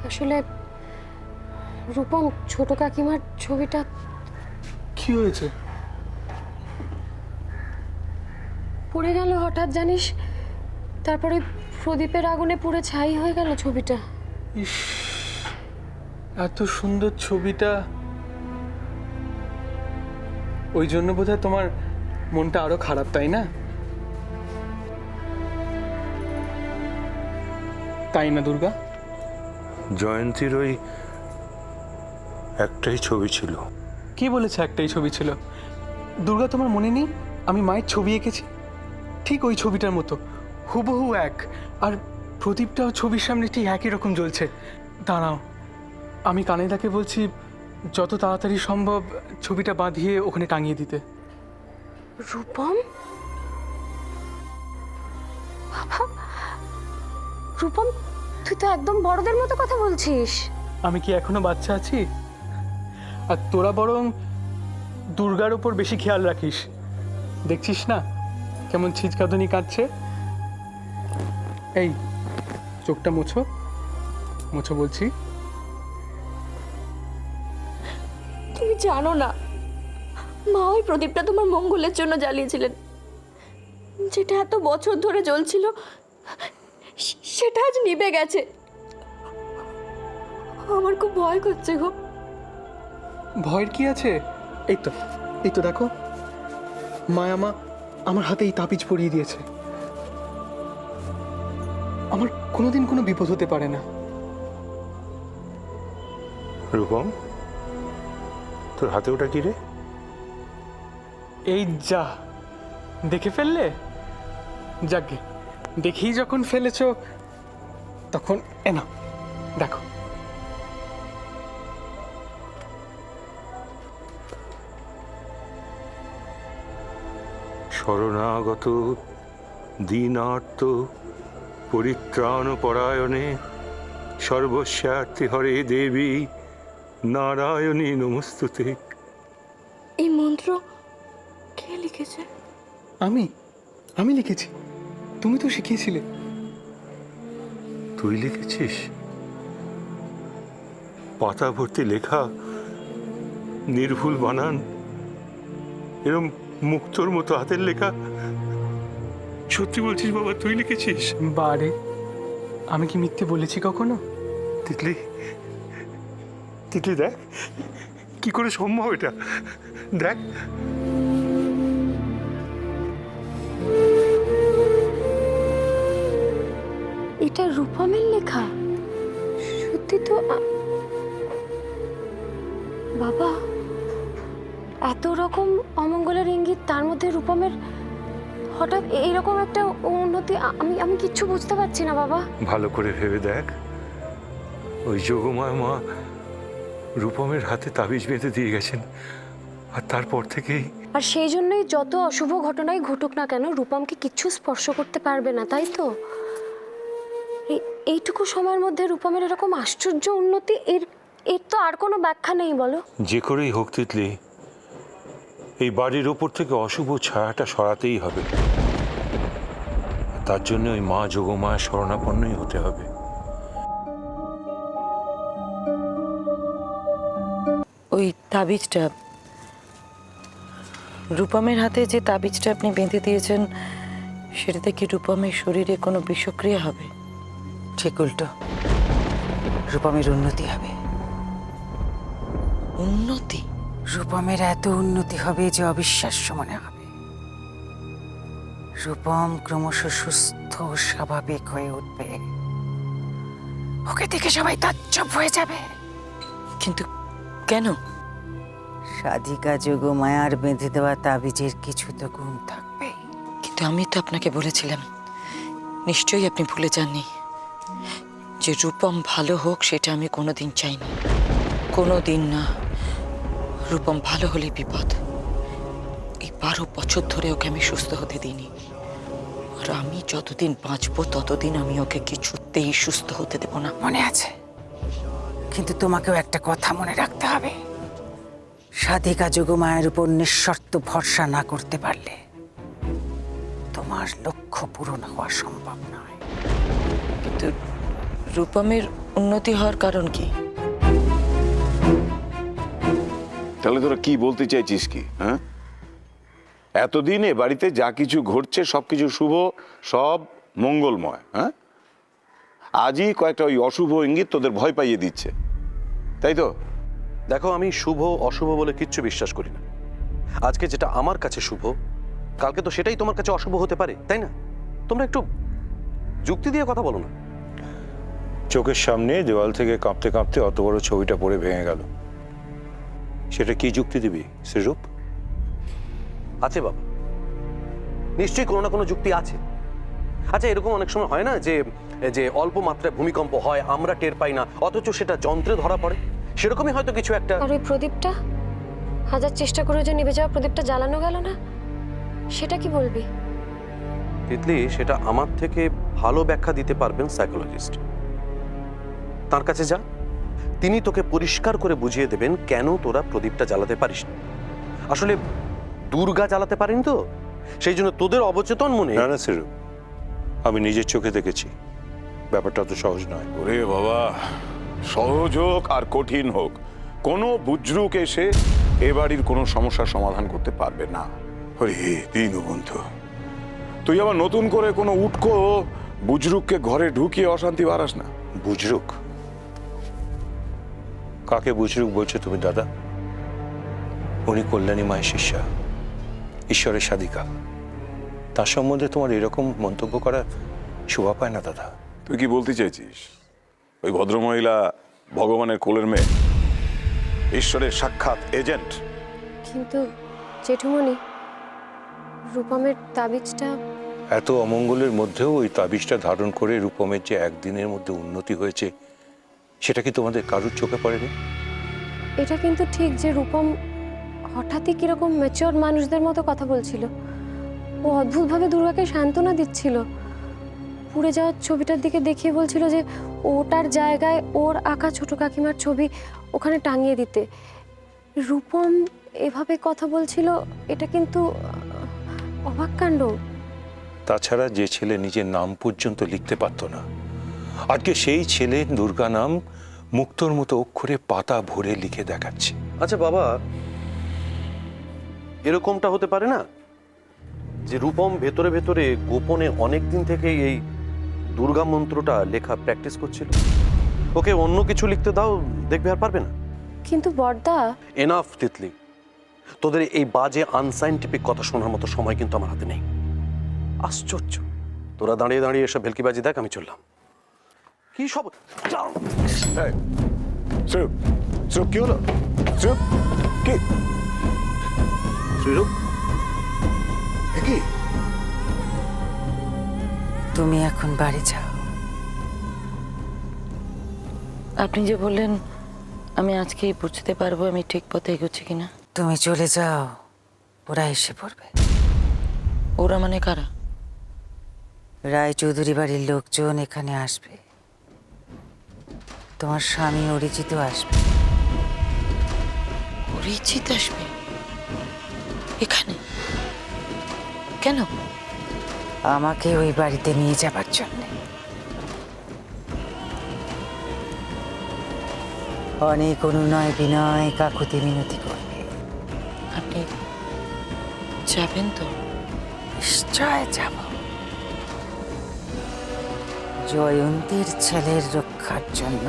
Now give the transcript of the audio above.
আসলে রূপম ছোট কাকিমার ছবিটা কি হয়েছে? পড়ে গেল হঠাৎ জানিস, তারপরে প্রদীপের আগুনে পুড়ে ছাই হয়ে গেল ছবিটা। ইস, এত সুন্দর ছবিটা, ওই জন্য বোধহয় তোমার মনটা আরো খারাপ, তাই না? তাই না দুর্গা? জয়ন্তীর ওই একটাই ছবি ছিল। কি বলেছে একটাই ছবি ছিল? দুর্গা, তোমার মনে নেই আমি মায়ের ছবি এঁকেছি? ঠিক ওই ছবিটার মতো হুবহু এক। আর প্রদীপটাও ছবির সামনে ঠিক একই রকম জ্বলছে। দাঁড়াও, আমি কানেদাকে বলছি যত তাড়াতাড়ি সম্ভব ছবিটা বাঁধিয়ে ওখানে টাঙিয়ে দিতে। রূপম, বাবা, রূপম তুই তো একদম বড়দের মতো কথা বলছিস। আমি কি এখনো বাচ্চা আছি? আর তোরা বরং দুর্গার ওপর বেশি খেয়াল রাখিস। দেখছিস না কেমন ছিচকাদনি কাটছে? এই চোখটা মোছো, মোছো বলছি। তুমি জানো না, মা ওই প্রদীপটা তোমার মঙ্গলের জন্য জ্বালিয়েছিলেন, যেটা এত বছর ধরে জ্বলছিল সেটা আজ নিভে গেছে। আমার খুব ভয় করছে গো। ভয়ের কি আছে? এই তো, এই তো দেখো, মায়ামা আমার হাতে এই তাবিজ পরিয়ে দিয়েছে। আমার কোনোদিন কোনো বিপদ হতে পারে না। রূপম, তোর হাতে ওটা কি রে? এই যা, দেখে ফেললে? যাকে দেখেই যখন ফেলেছ তখন এনা দেখো। শরণাগত দীনার্ত পরিত্রাণ পরায়ণে সর্বস্বার্থে হরে দেবী নারায়ণী নমস্তুতে। এই মন্ত্র কে লিখেছে? আমি লিখেছি, তুমি তো শিখিয়েছিলে। তুই লিখেছিস? পাতা ভর্তি লেখা, নির্ভুল বানান, এরম মুক্তোর মতো হাতের লেখা। সত্যি বলছিস বাবা, তুই লিখেছিস? বারে, আমি কি মিথ্যে বলেছি কখনো? তিতলি, তিতলি দেখ কি করে সম্ভব এটা, দেখ। এটা রূপমের লেখা? সত্যি তো। বাবা, এত রকম অমঙ্গলের ইঙ্গিত, তার মধ্যে রূপমের হঠাৎ এইরকম একটা উন্নতি, আমি কিচ্ছু বুঝতে পারছি না বাবা। ভালো করে ভেবে দেখ, ওই যোগমায়া মা রূপমের হাতে তাবিজ বেঁধে দিয়ে গেছেন, আর তারপর থেকেই। আর সেই জন্যই যত অশুভ ঘটনাই ঘটুক না কেন, রূপমকে কিচ্ছু স্পর্শ করতে পারবে না, তাই তো? এইটুকু সময়ের মধ্যে রূপমের এরকম আশ্চর্য উন্নতি, এর তো আর কোনো ব্যাখ্যা নেই, বলো? যে করেই হোক তিতলি, এই বাড়ির ওপর থেকে অশুভ ছায়াটা সরাতেই হবে। তার জন্য ওই মা যোগমায়া শরণাপন্নই হতে হবে। ওই তাবিজটা, রূপমের হাতে যে তাবিজটা আপনি বেঁধে দিয়েছেন, সেটাতে কি রূপমের শরীরে কোনো বিষক্রিয়া হবে? ঠিক উল্টো, রূপমের উন্নতি হবে। উন্নতি? রূপমের এত উন্নতি হবে যে অবিশ্বাস্য মনে হবে। রূপম ক্রমশ সুস্থ ও স্বাভাবিক হয়ে উঠবে। ওকে দেখে সবাই তাজ্জব হয়ে যাবে। কিন্তু কেন? সাধিকা যোগমায়ার বেঁধে দেওয়া তাবিজের কিছু তো গুণ থাকবে। কিন্তু আমি তো আপনাকে বলেছিলাম, নিশ্চয়ই আপনি ভুলে যাননি, যে রূপম ভালো হোক সেটা আমি কোনোদিন চাইনি। কোনোদিন না। রূপম ভালো হলে বিপদ। এই 12 বছর ধরে ওকে আমি সুস্থ হতে দিইনি, আর আমি যতদিন বাঁচবো ততদিন আমি ওকে কিছুতেই সুস্থ হতে দেব না। মনে আছে, কিন্তু তোমাকেও একটা কথা মনে রাখতে হবে। সাধিকা যোগমায়ের উপর নিঃশর্ত ভরসা না করতে পারলে তোমার লক্ষ্য পূরণ হওয়া সম্ভব নয়। কিন্তু রূপমের উন্নতি হওয়ার কারণ কি? তাহলে তোরা কি বলতে চাইছিস কি? হ্যাঁ, এতদিনে বাড়িতে যা কিছু ঘটছে সবকিছু শুভ, সব মঙ্গলময়। হ্যাঁ, আজই কয়েকটা ওই অশুভ ইঙ্গিত তোদের ভয় পাইয়ে দিচ্ছে, তাই তো? দেখো, আমি শুভ অশুভ বলে কিচ্ছু বিশ্বাস করি না। আজকে যেটা আমার কাছে শুভ, কালকে তো সেটাই তোমার কাছে অশুভ হতে পারে, তাই না? তোমরা একটু যুক্তি দিয়ে কথা বলো না। চোখের সামনে দেওয়াল থেকে কাঁপতে কাঁপতে অত বড় ছবিটা পড়ে ভেঙে গেল, সেটা কি যুক্তি দিবি সেরূপ? আছে বাবা, নিশ্চয়ই কোনো না কোনো যুক্তি আছে। আচ্ছা, এরকম অনেক সময় হয় না যে যে অল্প মাত্রায় ভূমিকম্প হয়, আমরা টের পাই না, অথচ সেটা যন্ত্রে ধরা পড়ে? সেরকমই হয়তো কিছু একটা। আর ওই প্রদীপটা, হাজার চেষ্টা করে যে নিভে যাওয়া প্রদীপটা জ্বালানো গেল না, সেটা কি বলবি? তিতলি, সেটা আমার থেকে ভালো ব্যাখ্যা দিতে পারবেন সাইকোলজিস্ট। তার কাছে যা, তিনি তোকে পরিষ্কার করে বুঝিয়ে দেবেন কেন তোরা প্রদীপটা জ্বালাতে পারিস না। আসলে দুর্গা জ্বালাতে পারেনি তো, সেই জন্য তোদের অবচেতন মনে। না না সেরূপ, আমি নিজের চোখে দেখেছি, ব্যাপারটা তো সহজ নয়। ওরে বাবা, সহজ হোক আর কঠিন হোক, কোনো বুজরুক এসে এ বাড়ির কোনো সমস্যার সমাধান করতে পারবে না। ওরে দীনবন্ধু, তুই আবার নতুন করে কোনো উটকো বুজরুককে ঘরে ঢুকিয়ে অশান্তি বাড়াস না। বুজরুক? কাকে বুজরুক বলছো তুমি দাদা? উনি কল্যাণী মায়ের শিষ্যা, ঈশ্বরের সাধিকা। তার সম্বন্ধে তোমার এরকম মন্তব্য করা শোভা পায় না দাদা। তুই কি বলতে চাইছিস ওই ভদ্রমহিলা ভগবানের কোলের মেয়ে, ঈশ্বরের সাক্ষাৎ এজেন্ট? কিন্তু জেঠুমণি, রূপমের তাবিজটা। এত অমঙ্গলের মধ্যেও ওই তাবিজটা ধারণ করে রূপমের যে একদিনের মধ্যে উন্নতি হয়েছে, সেটা কি তোমাদের কারুর চোখে পড়েনি? এটা কিন্তু ঠিক যে রূপম হঠাৎই কিরকম ম্যাচিওর মানুষদের মতো কথা বলছিল। ও অদ্ভুতভাবে দুর্গাকে সান্ত্বনা দিচ্ছিল। পুড়ে যাওয়ার ছবিটার দিকে দেখিয়ে বলছিল যে ওটার জায়গায় ওর আঁকা ছোট কাকিমার ছবি ওখানে টাঙিয়ে দিতে। রূপম এভাবে কথা বলছিল, এটা কিন্তু অবাক কাণ্ড। তাছাড়া যে ছেলে নিজের নাম পর্যন্ত লিখতে পারত না, আজকে সেই ছেলে দুর্গা নাম মুক্তোর মতো অক্ষরে পাতা ভরে লিখে দেখাচ্ছে। আচ্ছা বাবা, এরকমটা হতে পারে না যে রূপম ভেতরে ভেতরে গোপনে অনেক দিন থেকে এই দুর্গা মন্ত্রটা লেখা প্র্যাকটিস করছিল? ওকে অন্য কিছু লিখতে দাও, দেখবে আর পারবে না। কিন্তু বড়দা। এনাফ তিতলি, তোদের এই বাজে আনসাইন্টিফিক কথা শোনার মতো সময় কিন্তু আমার হাতে নেই। আশ্চর্য, তোরা দাঁড়িয়ে দাঁড়িয়ে এসব ভেলকিবাজি দেখ, আমি চললাম। কি সব এই, শ্রীরূপ, শ্রীরূপ, কি হলো? শ্রীরূপ, কি? শ্রীরূপ, এ কি? তুমি এখন বাড়ি যাও। আপনি যে বললেন আমি আজকেই বুঝতে পারবো আমি ঠিক পথে এগোচ্ছি কিনা। তুমি চলে যাও, ওরা এসে পড়বে। ওরা মানে কারা? রায়চৌধুরী বাড়ির লোকজন এখানে আসবে, তোমার স্বামী অরিজিৎ আসবে। অরিজিৎ আসবে এখানে কেন? আমাকে ওই বাড়িতে নিয়ে যাবার জন্য। অনেক অনুনয় বিনয় কাকুতি মিনতি করবে। আপনি যাবেন তো? নিশ্চয় যাব। জয়ন্তীর ছেলের রক্ষার জন্য